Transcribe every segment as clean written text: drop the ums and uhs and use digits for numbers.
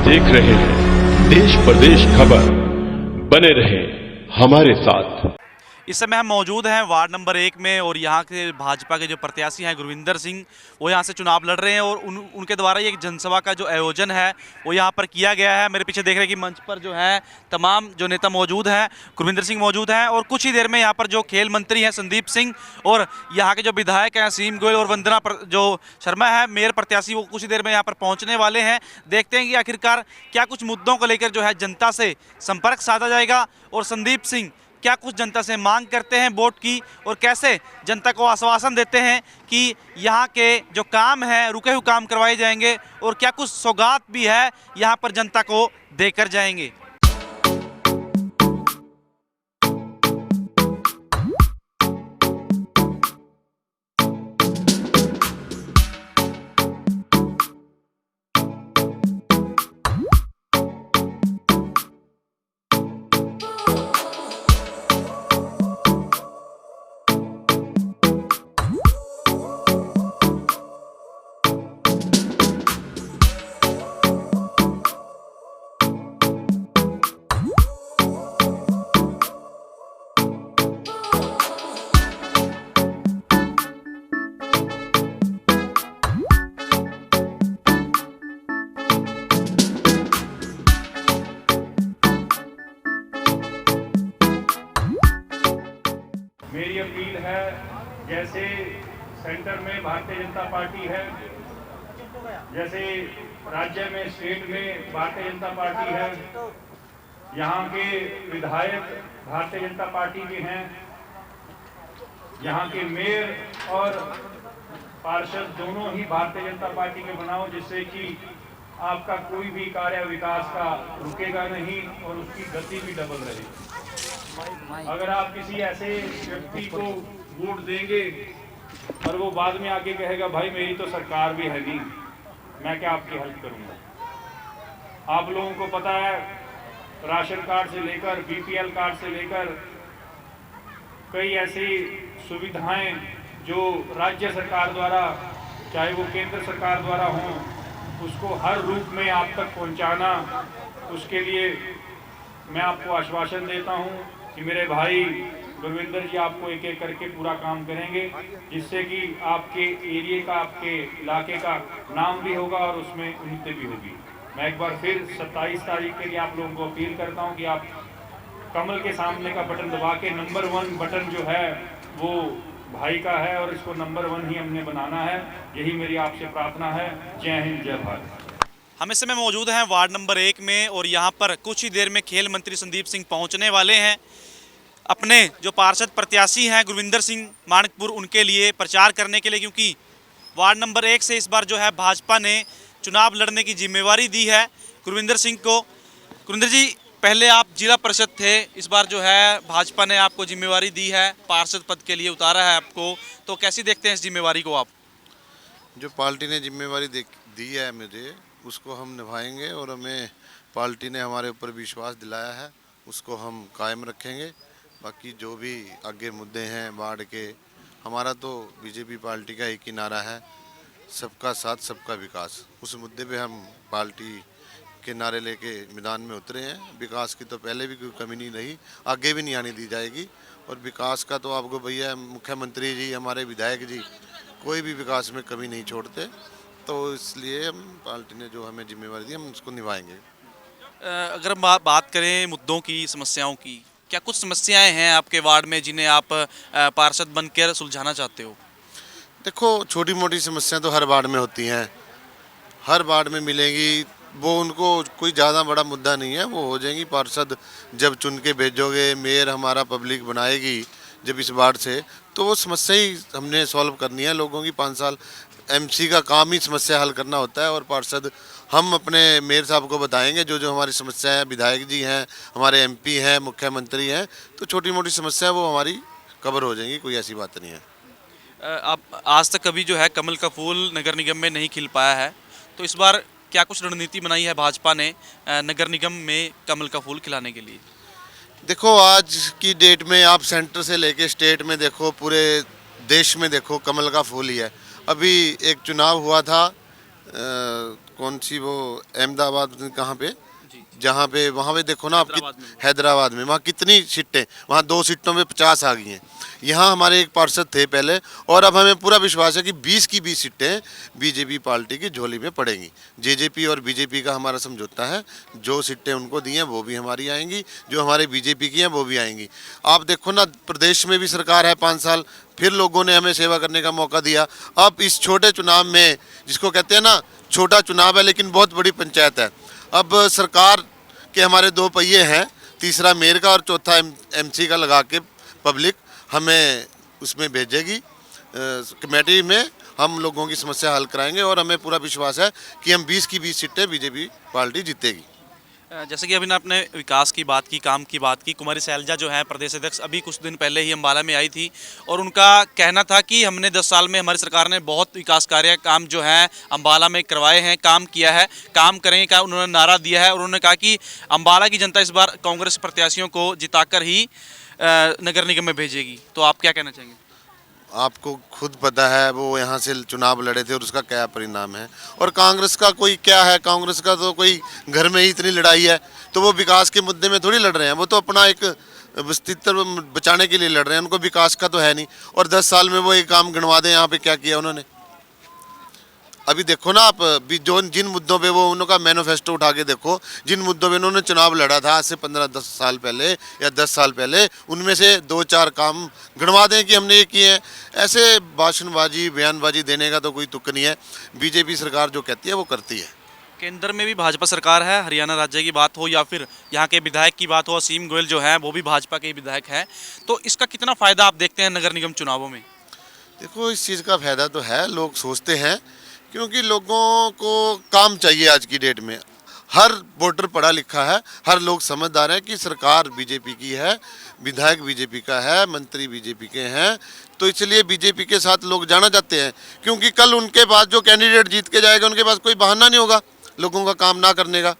देख रहे हैं देश प्रदेश खबर। बने रहे हमारे साथ। इस समय हम मौजूद हैं वार्ड नंबर 1 में और यहाँ के भाजपा के जो प्रत्याशी हैं गुरविंदर सिंह, वो यहाँ से चुनाव लड़ रहे हैं और उनके द्वारा ये एक जनसभा का जो आयोजन है वो यहाँ पर किया गया है। मेरे पीछे देख रहे हैं कि मंच पर जो है तमाम जो नेता मौजूद हैं, गुरविंदर सिंह मौजूद हैं और कुछ ही देर में यहाँ पर जो खेल मंत्री हैं संदीप सिंह और यहाँ के जो विधायक हैं सीम गोयल और वंदना जो शर्मा है मेयर प्रत्याशी, वो कुछ ही देर में यहाँ पर पहुँचने वाले हैं। देखते हैं कि आखिरकार क्या कुछ मुद्दों को लेकर जो है जनता से संपर्क साधा जाएगा और संदीप सिंह क्या कुछ जनता से मांग करते हैं वोट की और कैसे जनता को आश्वासन देते हैं कि यहाँ के जो काम है रुके हुए काम करवाए जाएंगे और क्या कुछ सौगात भी है यहाँ पर जनता को देकर जाएंगे। मेरी अपील है, जैसे सेंटर में भारतीय जनता पार्टी है, जैसे राज्य में स्टेट में भारतीय जनता पार्टी है, यहाँ के विधायक भारतीय जनता पार्टी के हैं, यहाँ के मेयर और पार्षद दोनों ही भारतीय जनता पार्टी के बनाओ, जिससे कि आपका कोई भी कार्य विकास का रुकेगा नहीं और उसकी गति भी डबल रहेगी। अगर आप किसी ऐसे व्यक्ति को वोट देंगे और वो बाद में आके कहेगा भाई मेरी तो सरकार भी हैगी, मैं क्या आपकी हेल्प करूंगा। आप लोगों को पता है राशन कार्ड से लेकर बीपीएल कार्ड से लेकर कई ऐसी सुविधाएं जो राज्य सरकार द्वारा चाहे वो केंद्र सरकार द्वारा हो, उसको हर रूप में आप तक पहुंचाना, उसके लिए मैं आपको आश्वासन देता हूं कि मेरे भाई गुरविंदर जी आपको एक एक करके पूरा काम करेंगे, जिससे कि आपके एरिया का, आपके इलाके का नाम भी होगा और उसमें उन्नति भी होगी। मैं एक बार फिर 27 तारीख के लिए आप लोगों को अपील करता हूं कि आप कमल के सामने का बटन दबा के नंबर 1 बटन जो है वो भाई का है और इसको नंबर 1 ही हमने बनाना है। यही मेरी आपसे प्रार्थना है। जय हिंद, जय भारत। हम इस समय मौजूद हैं वार्ड नंबर 1 में और यहाँ पर कुछ ही देर में खेल मंत्री संदीप सिंह पहुँचने वाले हैं। अपने जो पार्षद प्रत्याशी हैं गुरविंदर सिंह मानकपुर, उनके लिए प्रचार करने के लिए, क्योंकि वार्ड नंबर 1 से इस बार जो है भाजपा ने चुनाव लड़ने की जिम्मेवारी दी है गुरविंदर सिंह को। गुरविंदर जी, पहले आप जिला परिषद थे, इस बार जो है भाजपा ने आपको जिम्मेवारी दी है, पार्षद पद के लिए उतारा है आपको, तो कैसी देखते हैं इस जिम्मेवारी को आप? जो पार्टी ने जिम्मेवारी दी है मुझे, उसको हम निभाएंगे और हमें पार्टी ने हमारे ऊपर विश्वास दिलाया है, उसको हम कायम रखेंगे। बाकी जो भी आगे मुद्दे हैं वार्ड के, हमारा तो बीजेपी पार्टी का एक ही नारा है, सबका साथ सबका विकास। उस मुद्दे पे हम पार्टी के नारे लेके मैदान में उतरे हैं। विकास की तो पहले भी कोई कमी नहीं रही, आगे भी नहीं आने दी जाएगी। और विकास का तो आपको भैया मुख्यमंत्री जी, हमारे विधायक जी कोई भी विकास में कमी नहीं छोड़ते, तो इसलिए हम पार्टी ने जो हमें जिम्मेवारी दी हम उसको निभाएंगे। अगर हम बात करें मुद्दों की, समस्याओं की, क्या कुछ समस्याएं हैं आपके वार्ड में जिन्हें आप पार्षद बनकर सुलझाना चाहते हो? देखो, छोटी मोटी समस्याएं तो हर वार्ड में होती हैं, हर वार्ड में मिलेंगी, वो उनको कोई ज़्यादा बड़ा मुद्दा नहीं है, वो हो जाएंगी। पार्षद जब चुन के भेजोगे, मेयर हमारा पब्लिक बनाएगी जब इस वार्ड से, तो वो समस्या ही हमने सॉल्व करनी है लोगों की। 5 साल एमसी का काम ही समस्या हल करना होता है और पार्षद हम अपने मेयर साहब को बताएंगे जो जो हमारी समस्या है। विधायक जी हैं, हमारे एमपी हैं, मुख्यमंत्री हैं, तो छोटी मोटी समस्या वो हमारी कवर हो जाएंगी, कोई ऐसी बात नहीं है। आप आज तक कभी जो है कमल का फूल नगर निगम में नहीं खिल पाया है, तो इस बार क्या कुछ रणनीति बनाई है भाजपा ने नगर निगम में कमल का फूल खिलाने के लिए? देखो, आज की डेट में आप सेंटर से लेके स्टेट में देखो, पूरे देश में देखो, कमल का फूल ही है। अभी एक चुनाव हुआ था कौन सी वो अहमदाबाद कहाँ पे, जहाँ पे वहाँ पे देखो ना आप हैदराबाद में वहाँ कितनी सीटें, वहाँ 2 सीटों में 50 आ गई हैं। यहाँ हमारे एक पार्षद थे पहले, और अब हमें पूरा विश्वास है कि 20 की 20 सीटें बीजेपी पार्टी की झोली में पड़ेंगी। जेजेपी और बीजेपी का हमारा समझौता है, जो सीटें उनको दी हैं वो भी हमारी आएंगी, जो हमारे बीजेपी की हैं वो भी आएंगी। आप देखो ना, प्रदेश में भी सरकार है 5 साल, फिर लोगों ने हमें सेवा करने का मौका दिया। अब इस छोटे चुनाव में, जिसको कहते हैं ना छोटा चुनाव है लेकिन बहुत बड़ी पंचायत है, अब सरकार के हमारे 2 पहिए हैं, तीसरा मेयर का और चौथा एमसी का लगा के पब्लिक हमें उसमें भेजेगी, कमेटी में हम लोगों की समस्या हल कराएंगे, और हमें पूरा विश्वास है कि हम 20 की 20 सीटें बीजेपी पार्टी जीतेगी। जैसे कि अभी ना आपने विकास की बात की, काम की बात की, कुमारी शैलजा जो है प्रदेश अध्यक्ष अभी कुछ दिन पहले ही अम्बाला में आई थी, और उनका कहना था कि हमने 10 साल में हमारी सरकार ने बहुत विकास कार्य काम जो है अम्बाला में करवाए हैं, काम किया है, काम करेंगे का उन्होंने नारा दिया है। और उन्होंने कहा कि अम्बाला की जनता इस बार कांग्रेस प्रत्याशियों को जिताकर ही नगर निगम में भेजेगी। तो आप क्या कहना चाहेंगे? आपको खुद पता है वो यहाँ से चुनाव लड़े थे और उसका क्या परिणाम है, और कांग्रेस का कोई क्या है, कांग्रेस का तो कोई घर में ही इतनी लड़ाई है, तो वो विकास के मुद्दे में थोड़ी लड़ रहे हैं, वो तो अपना एक अस्तित्व बचाने के लिए लड़ रहे हैं, उनको विकास का तो है नहीं। और 10 साल में वो एक काम गिनवा दें यहाँ पे क्या किया उन्होंने। अभी देखो ना आप, जो जिन मुद्दों पे वो उनका मैनिफेस्टो उठा के देखो, जिन मुद्दों पे उन्होंने चुनाव लड़ा था आज से 15-10 साल पहले या 10 साल पहले, उनमें से 2-4 काम गिनवा दें कि हमने ये किए हैं। ऐसे भाषणबाजी बयानबाजी देने का तो कोई तुक नहीं है। बीजेपी सरकार जो कहती है वो करती है। केंद्र में भी भाजपा सरकार है, हरियाणा राज्य की बात हो या फिर यहाँ के विधायक की बात हो, असीम गोयल जो है वो भी भाजपा के विधायक हैं, तो इसका कितना फ़ायदा आप देखते हैं नगर निगम चुनावों में? देखो, इस चीज़ का फायदा तो है, लोग सोचते हैं, क्योंकि लोगों को काम चाहिए। आज की डेट में हर वोटर पढ़ा लिखा है, हर लोग समझदार है कि सरकार बीजेपी की है, विधायक बीजेपी का है, मंत्री बीजेपी के हैं, तो इसलिए बीजेपी के साथ लोग जाना चाहते हैं। क्योंकि कल उनके पास जो कैंडिडेट जीत के जाएगा, उनके पास कोई बहाना नहीं होगा लोगों का काम ना करने का।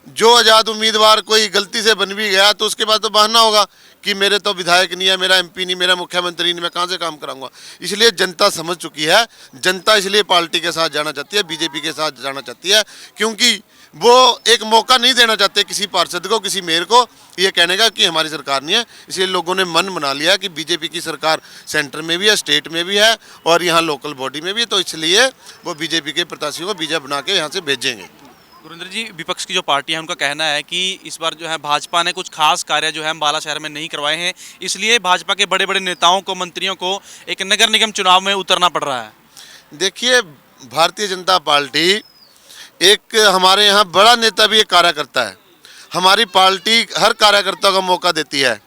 जो आज़ाद उम्मीदवार कोई गलती से बन भी गया तो उसके पास तो बहाना होगा कि मेरे तो विधायक नहीं है, मेरा एमपी नहीं, मेरा मुख्यमंत्री नहीं, मैं कहाँ से काम कराऊंगा। इसलिए जनता समझ चुकी है, जनता इसलिए पार्टी के साथ जाना चाहती है, बीजेपी के साथ जाना चाहती है, क्योंकि वो एक मौका नहीं देना चाहते किसी पार्षद को, किसी मेयर को ये कहने का कि हमारी सरकार नहीं है। इसलिए लोगों ने मन बना लिया कि बीजेपी की सरकार सेंटर में भी है, स्टेट में भी है और यहाँ लोकल बॉडी में भी, तो इसलिए वो बीजेपी के प्रत्याशियों को बीजा बना के यहाँ से भेजेंगे। गुरिंदर जी, विपक्ष की जो पार्टी है उनका कहना है कि इस बार जो है भाजपा ने कुछ खास कार्य जो है अम्बाला शहर में नहीं करवाए हैं, इसलिए भाजपा के बड़े बड़े नेताओं को, मंत्रियों को एक नगर निगम चुनाव में उतरना पड़ रहा है। देखिए, भारतीय जनता पार्टी एक हमारे यहाँ बड़ा नेता भी एक कार्यकर्ता है। हमारी पार्टी हर कार्यकर्ता को मौका देती है।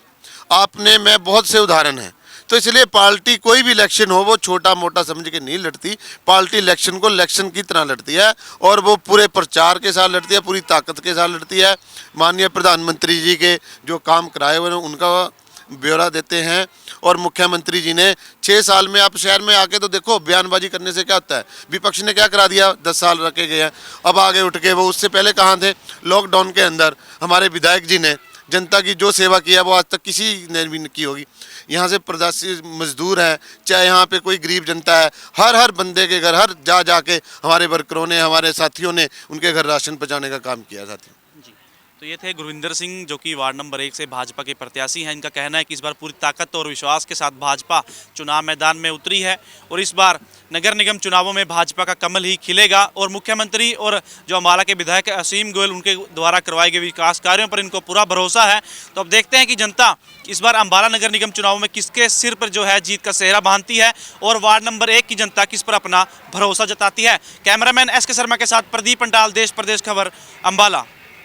आपने मैं बहुत से उदाहरण हैं, तो इसलिए पार्टी कोई भी इलेक्शन हो वो छोटा मोटा समझ के नहीं लड़ती। पार्टी इलेक्शन को इलेक्शन की तरह लड़ती है और वो पूरे प्रचार के साथ लड़ती है, पूरी ताकत के साथ लड़ती है। माननीय प्रधानमंत्री जी के जो काम कराए हुए हैं उनका ब्यौरा देते हैं, और मुख्यमंत्री जी ने 6 साल में, आप शहर में आके तो देखो, बयानबाजी करने से क्या होता है। विपक्ष ने क्या करा दिया, 10 साल रखे गए हैं, अब आगे उठ के वो उससे पहले कहाँ थे। लॉकडाउन के अंदर हमारे विधायक जी ने जनता की जो सेवा किया वो आज तक किसी ने भी नहीं की होगी। यहाँ से प्रवासी मजदूर हैं, चाहे यहाँ पे कोई गरीब जनता है, हर बंदे के घर, हर जा के हमारे वर्करों ने, हमारे साथियों ने उनके घर राशन पहुँचाने का काम किया। साथियों, तो ये थे गुरविंदर सिंह, जो कि वार्ड नंबर 1 से भाजपा के प्रत्याशी हैं। इनका कहना है कि इस बार पूरी ताकत और विश्वास के साथ भाजपा चुनाव मैदान में उतरी है और इस बार नगर निगम चुनावों में भाजपा का कमल ही खिलेगा। और मुख्यमंत्री और जो अम्बाला के विधायक असीम गोयल, उनके द्वारा करवाए गए विकास कार्यों पर इनको पूरा भरोसा है। तो अब देखते हैं कि जनता इस बार अम्बाला नगर निगम चुनाव में किसके सिर पर जो है जीत का सेहरा बांधती है और वार्ड नंबर 1 की जनता किस पर अपना भरोसा जताती है। कैमरामैन SK शर्मा के साथ प्रदीप पंडाल, देश प्रदेश खबर, अम्बाला।